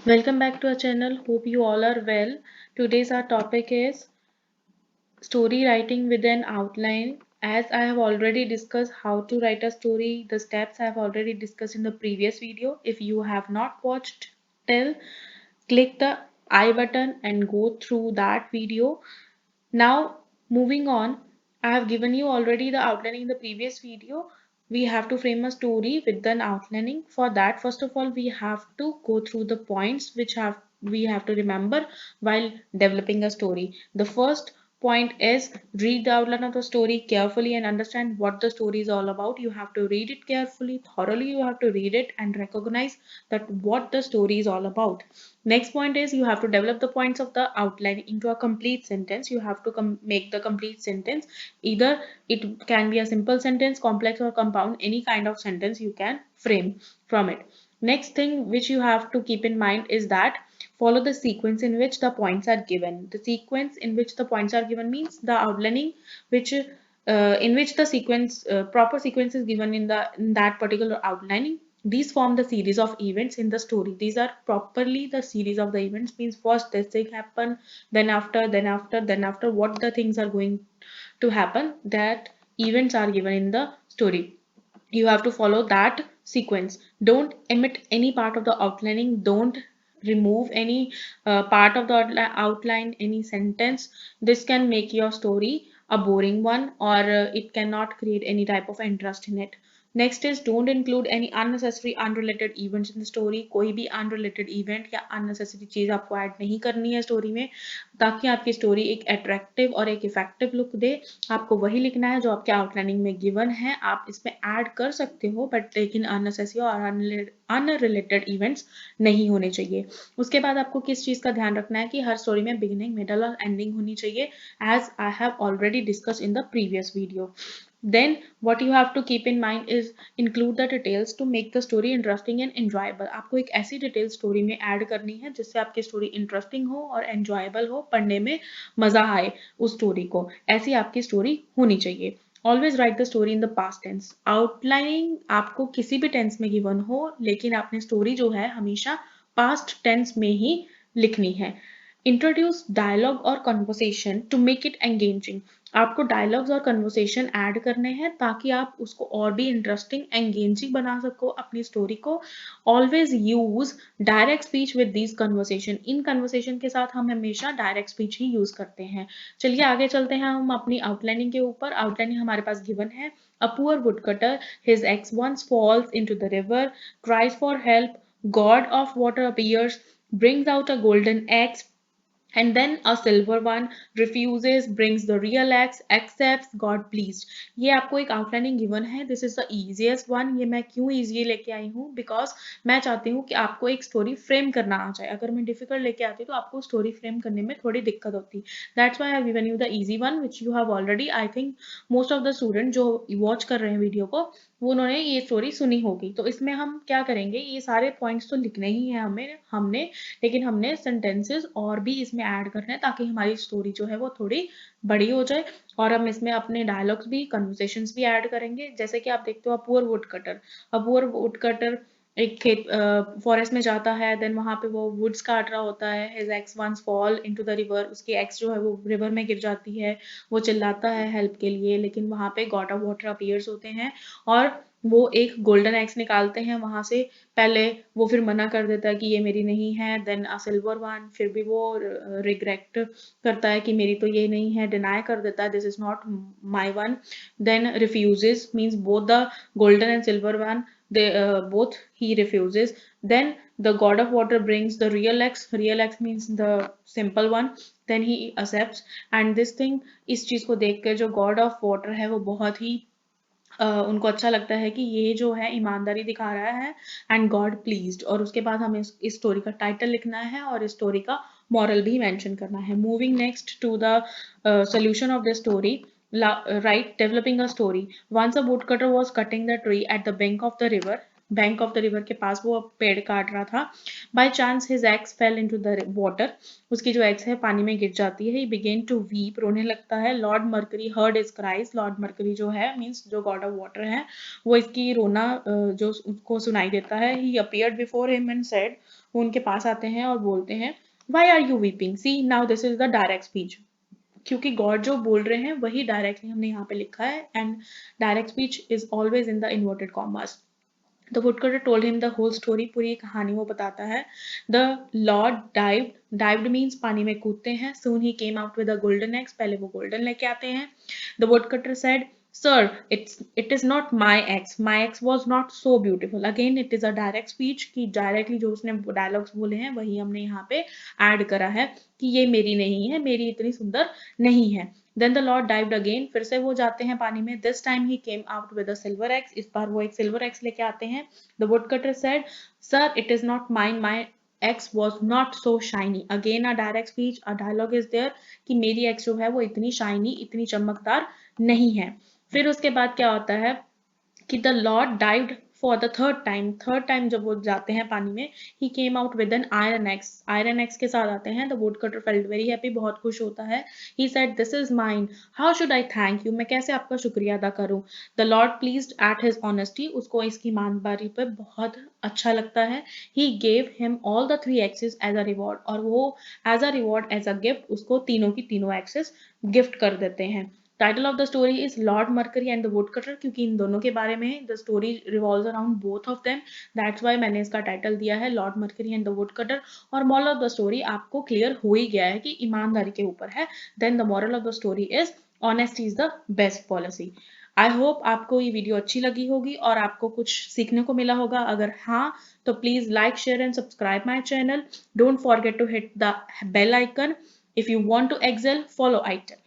Welcome back to our channel. Hope you all are well. Today's our topic is story writing with an outline. As I have already discussed how to write a story, the steps I have already discussed in the previous video. If you have not watched till, click the I button and go through that video. Now, moving on, I have given you already the outlining in the previous video. We have to frame a story with an outlining. For that, first of all, we have to go through the points which we have to remember while developing a story. The first point is read the outline of the story carefully and understand what the story is all about. You have to read it carefully, thoroughly. You have to read it and recognize that what the story is all about. Next point is you have to develop the points of the outline into a complete sentence. You have to make the complete sentence. Either it can be a simple sentence, complex or compound, any kind of sentence you can frame from it. Next thing which you have to keep in mind is that follow the sequence in which the points are given. The sequence in which the points are given means the outlining which in which the sequence proper sequence is given in that particular outlining. These form the series of events in the story. These are properly the series of the events, means first this thing happen, then after what the things are going to happen, that events are given in the story. You have to follow that sequence. Don't omit any part of the outlining. Don't remove any part of the outline, any sentence. This can make your story a boring one, or it cannot create any type of interest in it. Next is don't include any unnecessary unrelated events in the story. कोई भी unrelated event या unnecessary चीज आपको add नहीं करनी है story में, ताकि आपकी स्टोरी एक अट्रैक्टिव और एक इफेक्टिव लुक दे। आपको वही लिखना है जो आपके आउटलाइनिंग में गिवन है। आप इसमें ऐड कर सकते हो बट लेकिन अननेसेसरी और अनरिलेटेड इवेंट्स नहीं होने चाहिए। उसके बाद आपको किस चीज का ध्यान रखना है कि हर स्टोरी में बिगिनिंग मिडल और एंडिंग होनी चाहिए, as I have already discuss in the previous video. Then what you have to keep in mind is include the details to make the story interesting and enjoyable. आपको एक ऐसी detail story में add करनी है जिससे आपकी story interesting हो और एंजॉयबल हो, पढ़ने में मजा आए उस स्टोरी को। ऐसी आपकी स्टोरी होनी चाहिए। Always write the story in the past tense. Outlining आपको किसी भी टेंस में गिवन हो, लेकिन आपने स्टोरी जो है हमेशा पास्ट टेंस में ही लिखनी है। इंट्रोड्यूस डायलॉग और conversation to make it engaging. आपको डायलॉग्स और कन्वर्सेशन ऐड करने हैं ताकि आप उसको और भी इंटरेस्टिंग एंगेजिंग बना सको अपनी स्टोरी को। Always use direct speech with this conversation. In conversation के साथ हम हमेशा डायरेक्ट स्पीच ही यूज करते हैं। चलिए आगे चलते हैं हम अपनी आउटलाइनिंग के ऊपर। आउटलाइनिंग हमारे पास गिवन है। A poor woodcutter, his axe once falls into the river, cries for help, god of water appears, brings out a golden axe, and then a silver one, refuses, brings the real axe, accepts, God pleased। ये आपको एक outlining given है। This is the easiest one. ये मैं क्यों easy लेके आई हूँ, because मैं चाहती हूँ कि आपको एक स्टोरी फ्रेम करना आ जाए। अगर मैं डिफिकल्ट लेके आती तो आपको स्टोरी फ्रेम करने में थोड़ी दिक्कत होती। That's why I have given you the easy one which you have already, I think most of the student जो वॉच कर रहे हैं वीडियो को, वो उन्होंने ये स्टोरी सुनी होगी। तो इसमें हम क्या करेंगे, ये सारे पॉइंट्स तो लिखने ही है हमें हमने लेकिन हमने सेंटेंसेस और भी इसमें ऐड करने हैं ताकि हमारी स्टोरी जो है वो थोड़ी बड़ी हो जाए। और हम इसमें अपने डायलॉग्स भी, कन्वर्सेशंस भी ऐड करेंगे। जैसे कि आप देखते हो, poor would cutter. Poor would cutter एक खेत फॉरेस्ट में जाता है, देन वहां पे वो वुड्स काट रहा होता है। His axe once fall into the river. उसकी एक्स जो है वो रिवर में गिर जाती है। वो चिल्लाता है हेल्प के लिए, लेकिन वहां पे गॉड ऑफ वाटर अपीयर्स होते हैं और वो एक गोल्डन एक्स निकालते हैं वहां से। पहले वो फिर मना कर देता है कि ये मेरी नहीं है। देन अ सिल्वर वन, फिर भी वो रिग्रेट करता है कि मेरी तो ये नहीं है, डिनाई कर देता है, this is not my one. Then refuses means both the golden and silver one, they both he refuses। then the god of water brings the real x means the simple one, then he accepts। and this thing, इस चीज को देख कर जो God of water है वो बहुत ही उनको अच्छा लगता है कि ये जो है ईमानदारी दिखा रहा है, एंड गॉड प्लीज्ड। और उसके बाद हमें इस स्टोरी का टाइटल लिखना है और इस स्टोरी का मॉरल भी मेंशन करना है। Moving next to the solution of the story, right? Developing a story। once a woodcutter was cutting the tree at the bank of the river के पास वो पेड़ काट रहा था। by chance his axe fell into the water। उसकी जो x है पानी में गिर जाती है। he began to weep, रोने लगता है। lord mercury heard his cries। lord mercury जो है मीन्स जो गॉड ऑफ वाटर है, वो इसकी रोना जो उसको सुनाई देता है। he appeared before him and said, वो उनके पास आते हैं और बोलते हैं why are you weeping, see now this is the direct speech, क्योंकि गॉड जो बोल रहे हैं वही डायरेक्टली हमने यहाँ पे लिखा है, and direct speech is always in the inverted commas. The woodcutter told him the whole story, पूरी कहानी वो बताता है। The Lord dived means पानी में कूदते हैं। Soon he came out with a golden axe, पहले वो golden लेके आते हैं। The woodcutter said, Sir, it is not my axe. My axe was not so beautiful. Again, it is a direct speech कि directly जो उसने dialogues बोले हैं वही हमने यहाँ पे add करा है कि ये मेरी नहीं है, मेरी इतनी सुंदर नहीं है। Then the Lord dived again, फिर से वो जाते हैं पानी में। This time he came out with a silver axe, इस बार वो एक silver axe लेके आते हैं। The woodcutter said, Sir, it is not mine. My axe was not so shiny. Again a direct speech, a dialogue is there कि मेरी axe जो है वो इतनी shiny, इतनी चमकदार नहीं है। फिर उसके बाद क्या होता है कि the lord dived for the third time जब वो जाते हैं पानी में, he came out with an iron axe के साथ आते हैं। The wood cutter felt very happy, बहुत खुश होता है। He said this is mine, how should I thank you, मैं कैसे आपका शुक्रिया अदा करूं। The lord pleased at his honesty, उसको इसकी ईमानदारी पर बहुत अच्छा लगता है। He gave him all the 3 axes as a reward, और वो as a reward as a gift उसको तीनों की तीनों एक्सेस गिफ्ट कर देते हैं। Title of the story is Lord Mercury and the woodcutter, क्योंकि इन दोनों के बारे में the story revolves around both of them, that's why मैंने इसका टाइटल दिया है Lord Mercury and the woodcutter. और मॉरल ऑफ द स्टोरी आपको क्लियर हो ही गया है कि ईमानदारी के ऊपर है। Then the moral of the story is honesty is the best policy. I hope आपको ये वीडियो अच्छी लगी होगी और आपको कुछ सीखने को मिला होगा। अगर हाँ तो please like, share and subscribe my channel. Don't forget to hit the bell icon. If you want to excel, follow आइटन।